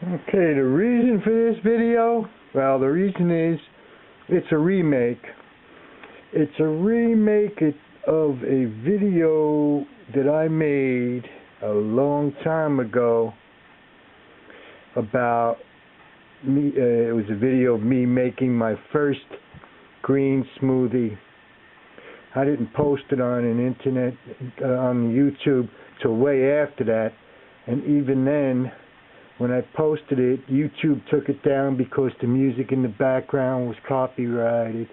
Okay, the reason for this video, well, the reason is it's a remake. It's a remake of a video that I made a long time ago about me. It was a video of me making my first green smoothie. I didn't post it on an internet, on YouTube, till way after that, and even then, when I posted it, YouTube took it down because the music in the background was copyrighted.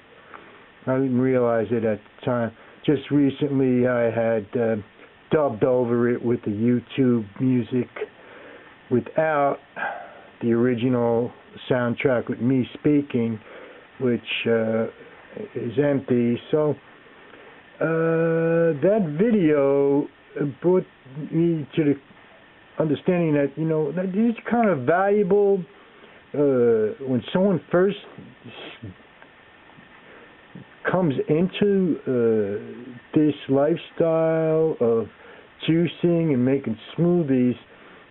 I didn't realize it at the time. Just recently I had dubbed over it with the YouTube music without the original soundtrack with me speaking, which is empty. So that video brought me to the understanding that, you know, that it's kind of valuable when someone first comes into this lifestyle of juicing and making smoothies.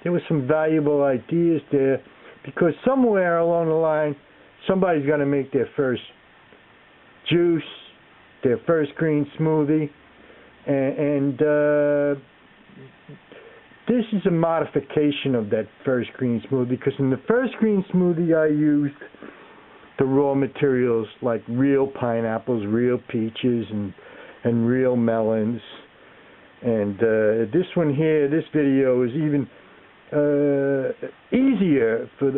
There were some valuable ideas there, because somewhere along the line somebody's got to make their first juice, their first green smoothie, and this is a modification of that first green smoothie, because in the first green smoothie I used the raw materials like real pineapples, real peaches, and real melons. And this one here, this video, is even easier for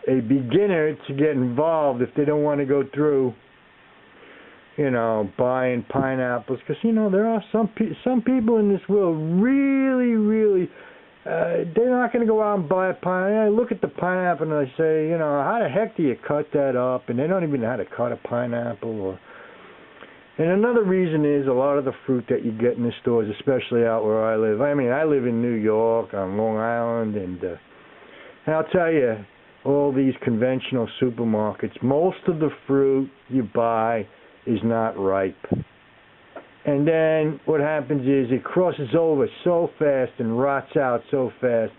a beginner to get involved if they don't want to go through, you know, buying pineapples, because, you know, there are some people in this world really they're not going to go out and buy a pineapple. I look at the pineapple and I say, you know, how the heck do you cut that up? And they don't even know how to cut a pineapple. And another reason is a lot of the fruit that you get in the stores, especially out where I live. I mean, I live in New York, on Long Island, and I'll tell you, all these conventional supermarkets, most of the fruit you buy is not ripe. And then what happens is it crosses over so fast and rots out so fast.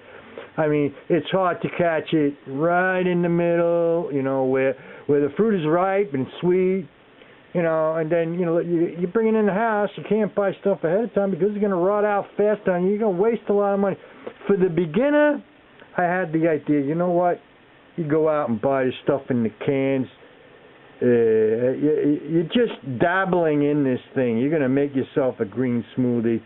I mean, it's hard to catch it right in the middle, you know, where the fruit is ripe and sweet, you know, and then, you know, you bring it in the house, you can't buy stuff ahead of time because it's going to rot out fast on you. You're going to waste a lot of money. For the beginner, I had the idea, you know what, you go out and buy the stuff in the cans. You're just dabbling in this thing. You're going to make yourself a green smoothie.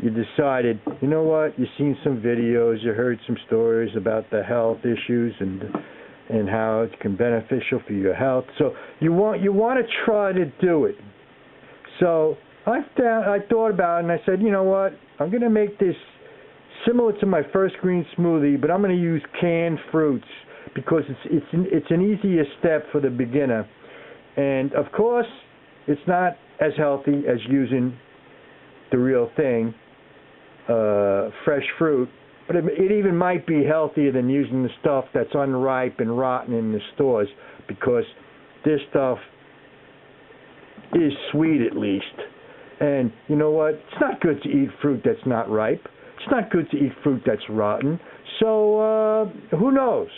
You decided, you know what, you've seen some videos, you heard some stories about the health issues and how it can be beneficial for your health. So you want to try to do it. So I thought about it and I said, you know what, I'm going to make this similar to my first green smoothie, but I'm going to use canned fruits, because it's an easier step for the beginner. And of course, it's not as healthy as using the real thing, fresh fruit, but it even might be healthier than using the stuff that's unripe and rotten in the stores, because this stuff is sweet at least. And you know what? It's not good to eat fruit that's not ripe. It's not good to eat fruit that's rotten. So who knows?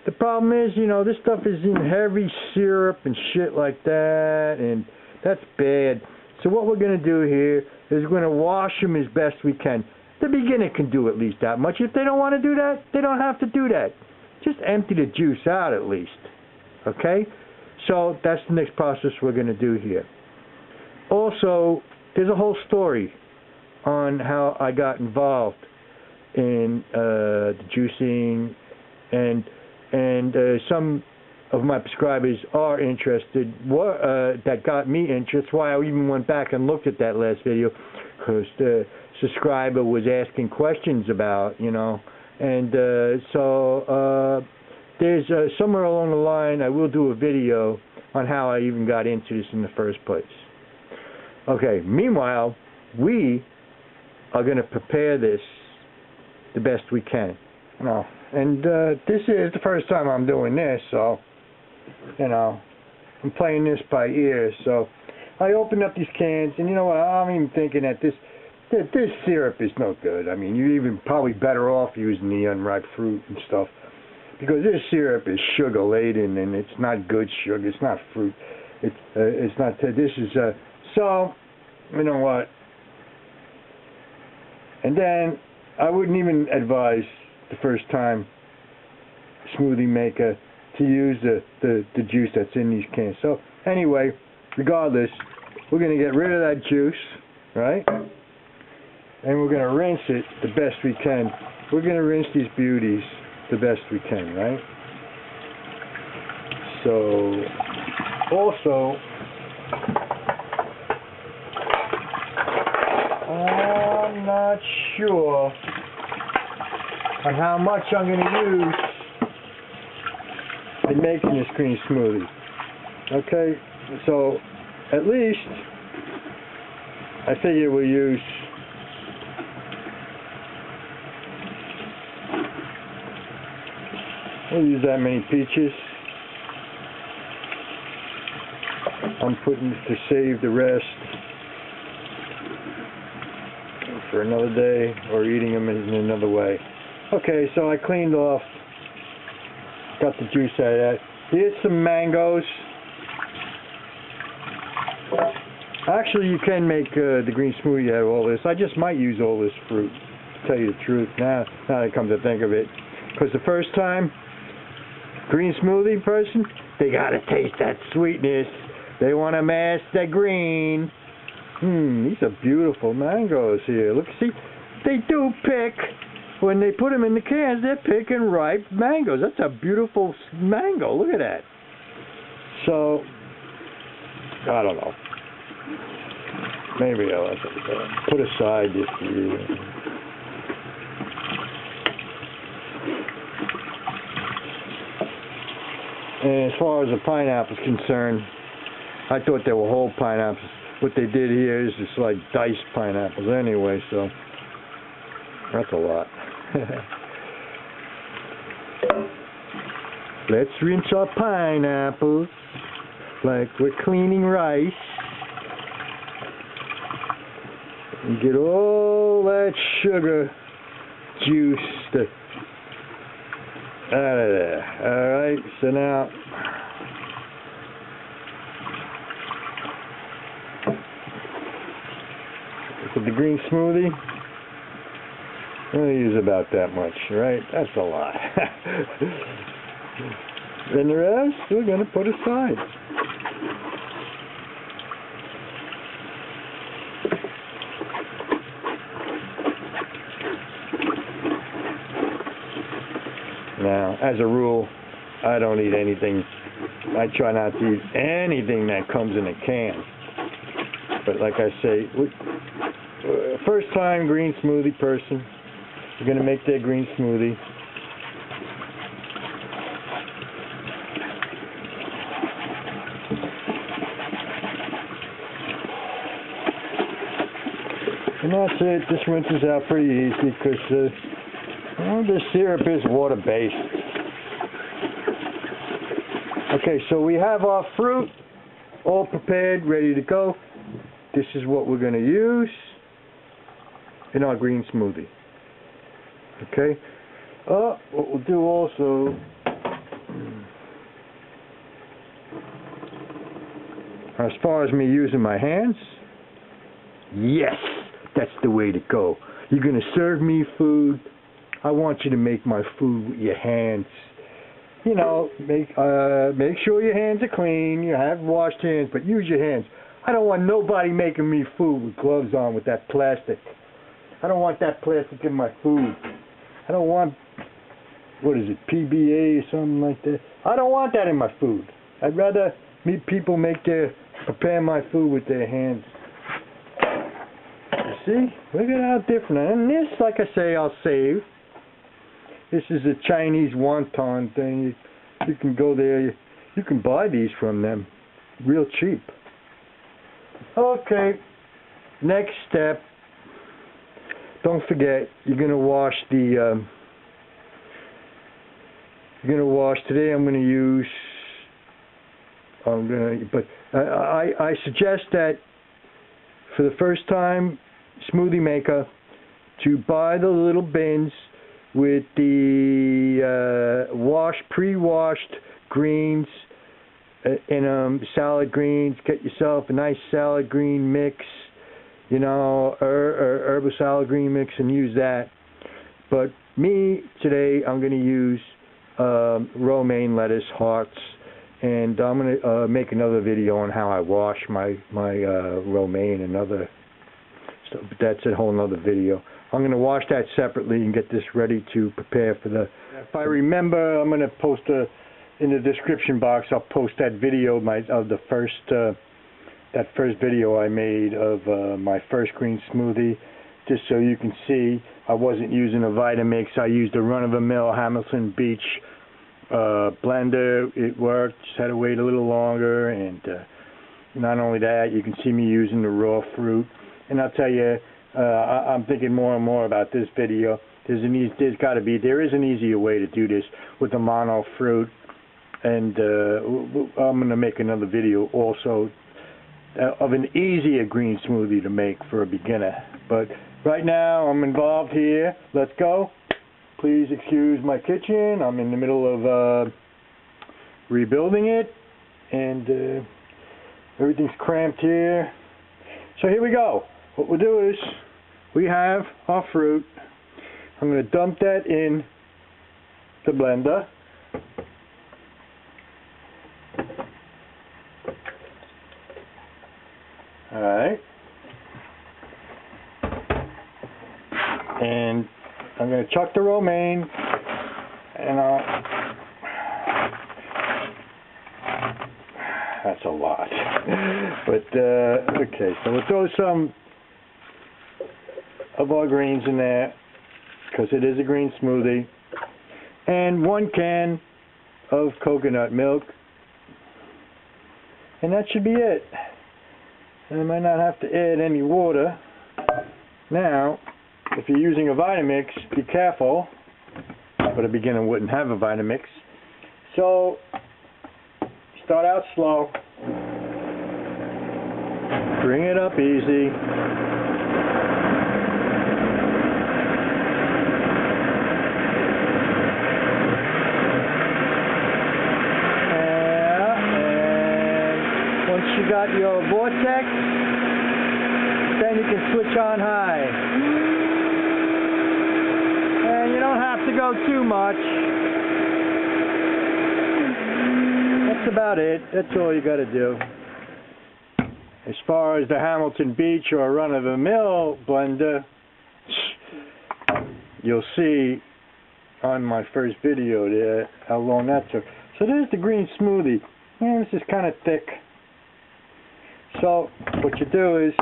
The problem is, you know, this stuff is in heavy syrup and shit like that, and that's bad. So what we're going to do here is we're going to wash them as best we can. The beginner can do at least that much. If they don't want to do that, they don't have to do that. Just empty the juice out at least. Okay? So that's the next process we're going to do here. Also, there's a whole story on how I got involved in the juicing, and some of my subscribers are interested, that got me interested. Why I even went back and looked at that last video, because the subscriber was asking questions about, you know, and so there's somewhere along the line I will do a video on how I even got into this in the first place. Okay, meanwhile, we are going to prepare this the best we can. You know, and this is the first time I'm doing this, so, you know, I'm playing this by ear. So I opened up these cans, and you know what, I'm even thinking that This syrup is no good. I mean, you're even probably better off using the unripe fruit and stuff, because this syrup is sugar laden and it's not good sugar. It's not fruit. It's not. This is so. You know what? And then I wouldn't even advise the first time smoothie maker to use the juice that's in these cans. So anyway, regardless, we're gonna get rid of that juice, right? And we're gonna rinse it the best we can. We're gonna rinse these beauties the best we can, right? So also, I'm not sure on how much I'm going to use in making this green smoothie. Okay, so at least I figure we'll use that many peaches. I'm putting to save the rest for another day, or eating them in another way. Okay, so I cleaned off, got the juice out of that. Here's some mangoes. Actually, you can make the green smoothie out of all this. I just might use all this fruit, to tell you the truth, now that I come to think of it. Because the first time, green smoothie person, they gotta taste that sweetness. They want to mask the green. These are beautiful mangoes here. Look, see, they do pick, when they put them in the cans, they're picking ripe mangoes. That's a beautiful mango. Look at that. So, I don't know. Maybe I'll have to put aside this for you. And as far as the pineapple is concerned, I thought they were whole pineapples. What they did here is just like diced pineapples anyway, so that's a lot. Let's rinse our pineapples like we're cleaning rice and get all that sugar juice out of there. Alright, so now with the green smoothie, I'm going to use about that much, right? That's a lot. Then the rest, we're going to put aside. Now, as a rule, I don't eat anything. I try not to eat anything that comes in a can. But like I say, first time green smoothie person, you're going to make their green smoothie. And that's it. This rinses out pretty easy because the syrup is water-based. Okay, so we have our fruit all prepared, ready to go. This is what we're going to use in our green smoothie. Okay. What we'll do also, as far as me using my hands, yes, that's the way to go. You're going to serve me food. I want you to make my food with your hands. You know, make sure your hands are clean. You have washed hands, but use your hands. I don't want nobody making me food with gloves on with that plastic. I don't want that plastic in my food. I don't want, what is it, PBA or something like that. I don't want that in my food. I'd rather meet people prepare my food with their hands. You see? Look at how different. And this, like I say, I'll save. This is a Chinese wonton thing. You can go there. You can buy these from them real cheap. Okay. Next step. Don't forget, you're going to wash the, today I'm going to use, I suggest that for the first time smoothie maker to buy the little bins with the pre-washed greens in salad greens. Get yourself a nice salad green mix, you know, herbal salad green mix, and use that. But me, today, I'm going to use romaine lettuce hearts, and I'm going to make another video on how I wash my romaine and other stuff, but that's a whole other video. I'm going to wash that separately and get this ready to prepare for the... If I remember, I'm going to post in the description box, I'll post that video of the first that first video I made of my first green smoothie, just so you can see. I wasn't using a Vitamix. I used a run-of-the-mill Hamilton Beach blender. It worked. Just had to wait a little longer, and not only that, you can see me using the raw fruit. And I'll tell you, I'm thinking more and more about this video. There is an easier way to do this with the mono fruit, and I'm going to make another video also of an easier green smoothie to make for a beginner. But right now I'm involved here. Let's go. Please excuse my kitchen. I'm in the middle of rebuilding it, and everything's cramped here. So here we go. What we'll do is, we have our fruit. I'm going to dump that in the blender. Alright. And I'm going to chuck the romaine, and that's a lot. But, okay, so we'll throw some of our greens in there, because it is a green smoothie, and 1 can of coconut milk, and that should be it. And I might not have to add any water. Now, if you're using a Vitamix, be careful, but a beginner wouldn't have a Vitamix. So, start out slow, bring it up easy. You got your vortex, then you can switch on high. And you don't have to go too much. That's about it. That's all you got to do. As far as the Hamilton Beach or run-of-the-mill blender, you'll see on my first video there how long that took. So there's the green smoothie. And this is kind of thick. So what you do is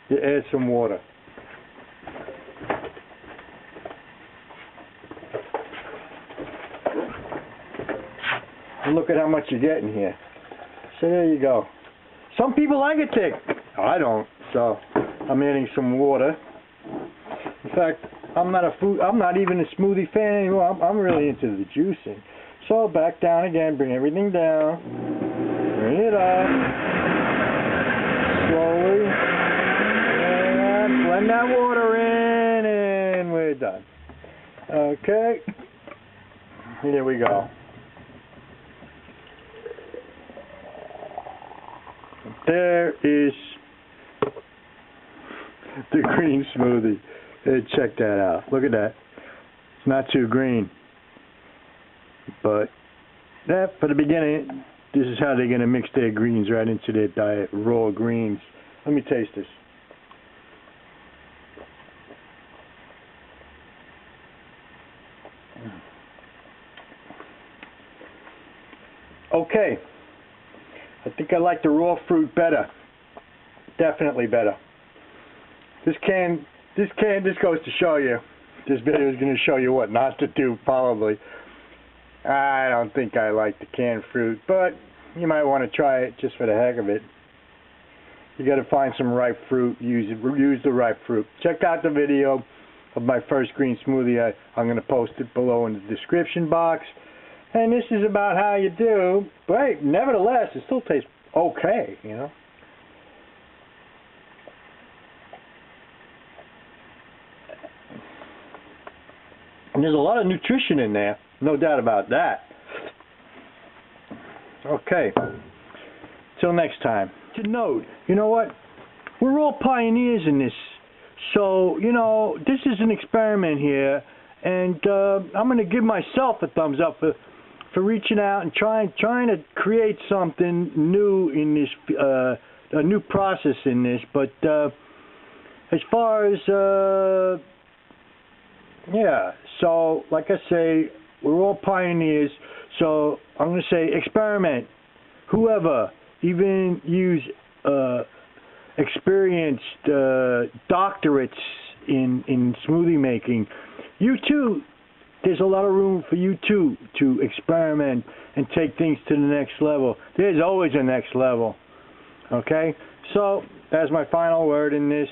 you add some water. And look at how much you get in here. So there you go. Some people like it thick. I don't. So I'm adding some water. In fact, I'm not even a smoothie fan anymore. I'm really into the juicing. So back down again. Bring everything down. Bring it up. Slowly, and blend that water in, and we're done. Okay, here we go. There is the green smoothie. Hey, check that out. Look at that. It's not too green, but that for the beginning. This is how they're going to mix their greens right into their diet, raw greens. Let me taste this. Okay. I think I like the raw fruit better. Definitely better. This goes to show you. This video is going to show you what not to do, probably. I don't think I like the canned fruit, but you might want to try it just for the heck of it. You got to find some ripe fruit. Use the ripe fruit. Check out the video of my first green smoothie. I'm going to post it below in the description box. And this is about how you do. But nevertheless, it still tastes okay, you know. And there's a lot of nutrition in there, no doubt about that. Okay, till next time. To note, you know what? We're all pioneers in this. So, you know, this is an experiment here, and I'm going to give myself a thumbs up for reaching out and trying to create something new in this, a new process in this. But as far as, yeah, so like I say, we're all pioneers. So I'm going to say experiment. Whoever, even use experienced doctorates in smoothie making. You too, there's a lot of room for you too to experiment and take things to the next level. There's always a next level. Okay? So, that's my final word in this.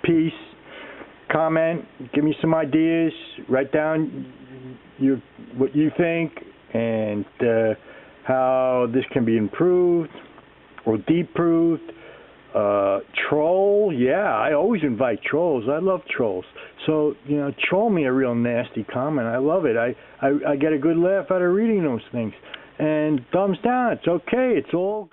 Peace. Comment. Give me some ideas. Write down what you think and how this can be improved or deproved. Troll, yeah, I always invite trolls. I love trolls. So, you know, troll me a real nasty comment. I love it. I get a good laugh out of reading those things. And thumbs down. It's okay. It's all